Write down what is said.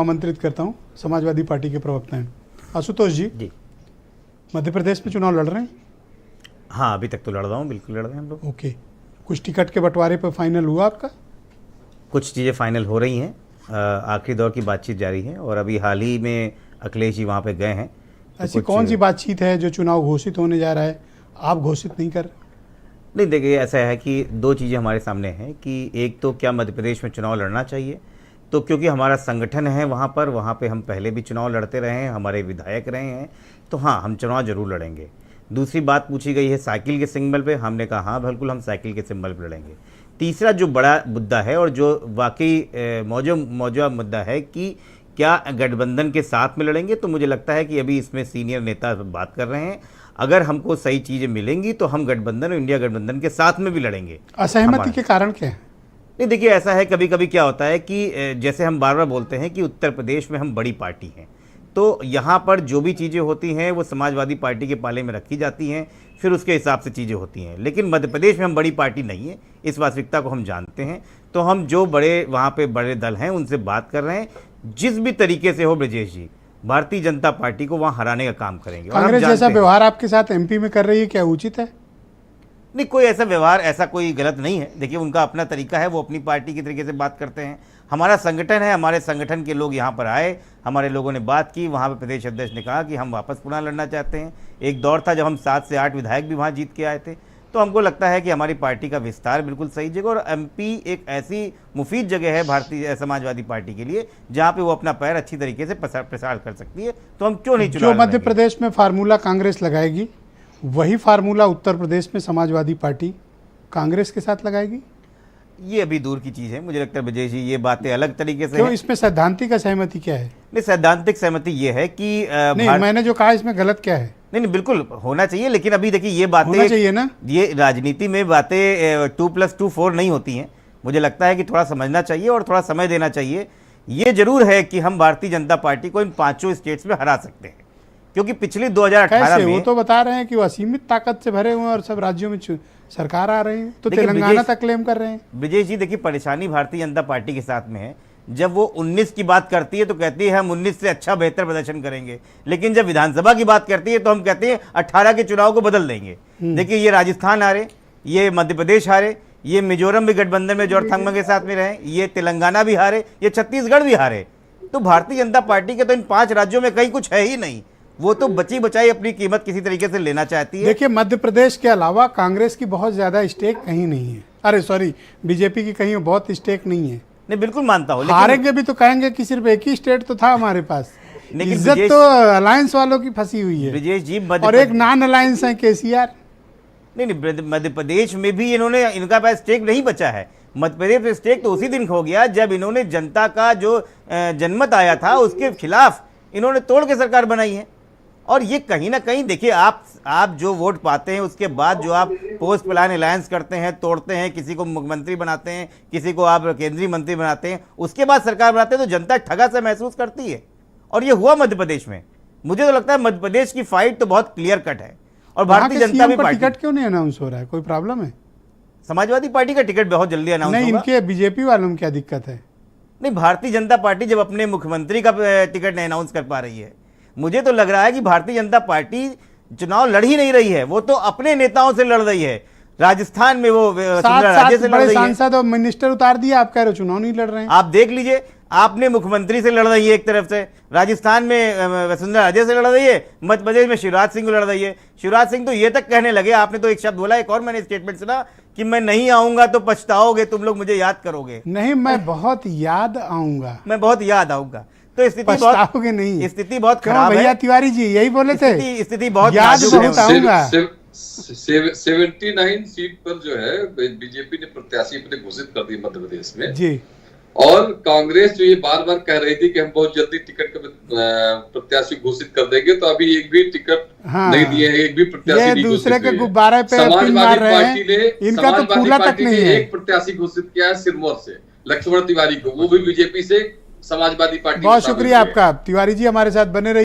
आमंत्रित करता हूं समाजवादी पार्टी के प्रवक्ता हैं आशुतोष जी। मध्य प्रदेश में चुनाव लड़ रहे हैं? हाँ, अभी तक तो लड़ रहा हूँ, बिल्कुल लड़ रहे हैं हम लोग। ओके, कुछ टिकट के बंटवारे पर फाइनल हुआ आपका? कुछ चीज़ें फाइनल हो रही हैं, आखिरी दौर की बातचीत जारी है और अभी हाल ही में अखिलेश जी वहाँ पे गए हैं। ऐसी कौन सी बातचीत है जो चुनाव घोषित होने जा रहा है, आप घोषित नहीं कर रहे? नहीं, देखिए ऐसा है कि दो चीज़ें हमारे सामने हैं कि एक तो क्या मध्य प्रदेश में चुनाव लड़ना चाहिए, तो क्योंकि हमारा संगठन है वहाँ पे हम पहले भी चुनाव लड़ते रहे हैं, हमारे विधायक रहे हैं, तो हाँ हम चुनाव जरूर लड़ेंगे। दूसरी बात पूछी गई है साइकिल के सिंबल पे, हमने कहा हाँ बिल्कुल हम साइकिल के सिंबल पे लड़ेंगे। तीसरा जो बड़ा मुद्दा है और जो वाकई मौजूदा मुद्दा है कि क्या गठबंधन के साथ में लड़ेंगे, तो मुझे लगता है कि अभी इसमें सीनियर नेता बात कर रहे हैं। अगर हमको सही चीज़ें मिलेंगी तो हम गठबंधन और इंडिया गठबंधन के साथ में भी लड़ेंगे। असहमति के कारण क्या है? नहीं, देखिए ऐसा है, कभी कभी क्या होता है कि जैसे हम बार बार बोलते हैं कि उत्तर प्रदेश में हम बड़ी पार्टी हैं, तो यहाँ पर जो भी चीज़ें होती हैं वो समाजवादी पार्टी के पाले में रखी जाती हैं, फिर उसके हिसाब से चीज़ें होती हैं। लेकिन मध्य प्रदेश में हम बड़ी पार्टी नहीं है, इस वास्तविकता को हम जानते हैं। तो हम जो बड़े वहाँ पे बड़े दल हैं उनसे बात कर रहे हैं, जिस भी तरीके से हो ब्रजेश जी, भारतीय जनता पार्टी को वहाँ हराने का काम करेंगे। कांग्रेस जैसा व्यवहार आपके साथ एमपी में कर रही है, क्या उचित है? नहीं, कोई ऐसा व्यवहार ऐसा कोई गलत नहीं है। देखिए उनका अपना तरीका है, वो अपनी पार्टी के तरीके से बात करते हैं। हमारा संगठन है, हमारे संगठन के लोग यहाँ पर आए, हमारे लोगों ने बात की, वहाँ पे प्रदेश अध्यक्ष ने कहा कि हम वापस पुनः लड़ना चाहते हैं। एक दौर था जब हम 7 से 8 विधायक भी वहाँ जीत के आए थे। तो हमको लगता है कि हमारी पार्टी का विस्तार बिल्कुल सही जगह, और एमपी एक ऐसी मुफीद जगह है भारतीय समाजवादी पार्टी के लिए जहाँ पे वो अपना पैर अच्छी तरीके से प्रसार कर सकती है। तो हम क्यों नहीं चुनाव जो मध्य प्रदेश में फार्मूला कांग्रेस लगाएगी, वही फार्मूला उत्तर प्रदेश में समाजवादी पार्टी कांग्रेस के साथ लगाएगी? ये अभी दूर की चीज़ है। मुझे लगता है विजय जी ये बातें अलग तरीके से क्यों, इसमें सैद्धांतिक असहमति क्या है? नहीं, सैद्धांतिक सहमति ये है कि नहीं, मैंने जो कहा इसमें गलत क्या है? नहीं, बिल्कुल होना चाहिए, लेकिन अभी देखिए ये बातें होना चाहिए ना, ये राजनीति में बातें 2+2 4 नहीं होती हैं। मुझे लगता है कि थोड़ा समझना चाहिए और थोड़ा समय देना चाहिए। ये जरूर है कि हम भारतीय जनता पार्टी को इन 5 स्टेट्स में हरा सकते हैं, क्योंकि पिछली 2018 में वो तो बता रहे हैं कि वो असीमित ताकत से भरे हुए हैं और सब राज्यों में सरकार आ रही है, तो तेलंगाना तक क्लेम कर रहे हैं। ब्रजेश जी देखिए, परेशानी भारतीय जनता पार्टी के साथ में है, जब वो 19 की बात करती है तो कहती है हम 19 से अच्छा बेहतर प्रदर्शन करेंगे, लेकिन जब विधानसभा की बात करती है तो हम कहते हैं 18 के चुनाव को बदल देंगे। देखिए ये राजस्थान हारे, ये मध्य प्रदेश हारे, ये मिजोरम भी गठबंधन में जोरथंगमा के साथ में रहे, ये तेलंगाना भी हारे, ये छत्तीसगढ़ भी हारे। तो भारतीय जनता पार्टी के तो इन 5 राज्यों में कहीं कुछ है ही नहीं। वो तो बची बचाई अपनी कीमत किसी तरीके से लेना चाहती है। देखिए मध्य प्रदेश के अलावा कांग्रेस की बहुत ज्यादा स्टेक कहीं नहीं है, अरे सॉरी बीजेपी की कहीं बहुत स्टेक नहीं है। नहीं, बिल्कुल मानता हूँ, हारेंगे भी तो कहेंगे कि सिर्फ एक ही स्टेट तो था हमारे पास। इज्जत तो अलायंस वालों की फंसी हुई है ब्रजेश जी, और एक नॉन अलायंस है केसीआर। नहीं, मध्य प्रदेश में भी इनका पास स्टेक नहीं बचा है। मध्य प्रदेश में स्टेक तो उसी दिन खो गया जब इन्होंने जनता का जो जनमत आया था उसके खिलाफ इन्होंने तोड़ के सरकार बनाई है। और ये कहीं ना कहीं देखिए, आप जो वोट पाते हैं उसके बाद जो आप पोस्ट प्लान अलायंस करते हैं, तोड़ते हैं, किसी को मुख्यमंत्री बनाते हैं, किसी को आप केंद्रीय मंत्री बनाते हैं, उसके बाद सरकार बनाते हैं, तो जनता ठगा सा महसूस करती है। और ये हुआ मध्य प्रदेश में। मुझे तो लगता है मध्य प्रदेश की फाइट तो बहुत क्लियर कट है। और भारतीय जनता भी टिकट क्यों नहीं अनाउंस हो रहा है, कोई प्रॉब्लम है? समाजवादी पार्टी का टिकट बहुत जल्दी अनाउंस होगा। नहीं, इनके बीजेपी वालों में क्या दिक्कत है? नहीं, भारतीय जनता पार्टी जब अपने मुख्यमंत्री का टिकट नहीं अनाउंस कर पा रही है, मुझे तो लग रहा है कि भारतीय जनता पार्टी चुनाव लड़ ही नहीं रही है, वो तो अपने नेताओं से लड़ रही है। राजस्थान में वो वसुंधरा राजे से लड़ रही है, सांसद और मिनिस्टर उतार दिया, आप कह रहे हो चुनाव नहीं लड़ रहे हैं। आप देख लीजिए, आपने मुख्यमंत्री से लड़ रही है एक तरफ से, राजस्थान में वसुंधरा राजे से लड़ रही है, मध्य प्रदेश में शिवराज सिंह लड़ रही है। शिवराज सिंह तो ये तक कहने लगे, आपने तो एक शब्द बोला, एक और मैंने स्टेटमेंट सुना कि मैं नहीं आऊंगा तो पछताओगे, तुम लोग मुझे याद करोगे। नहीं, मैं बहुत याद आऊंगा, मैं बहुत याद आऊंगा। तो स्थिति बहुत खराब है। भैया तिवारी जी यही बोले थे, स्थिति बहुत याद बहुत आऊंगा। 79 सीट पर जो है बीजेपी ने प्रत्याशी अपने घोषित कर दी मध्य प्रदेश में जी। और कांग्रेस जो ये बार बार कह रही थी कि हम बहुत जल्दी टिकट प्रत्याशी घोषित कर देंगे, तो अभी एक भी टिकट नहीं दिए हैं, एक भी प्रत्याशी नहीं दूसरे के गुब्बारे पे समाजवादी पार्टी ने इनका तो फूला तक नहीं है। एक प्रत्याशी घोषित किया है सिरमौर से, लक्ष्मण तिवारी को, वो भी बीजेपी से समाजवादी पार्टी। बहुत शुक्रिया आपका तिवारी जी, हमारे साथ बने रहिए।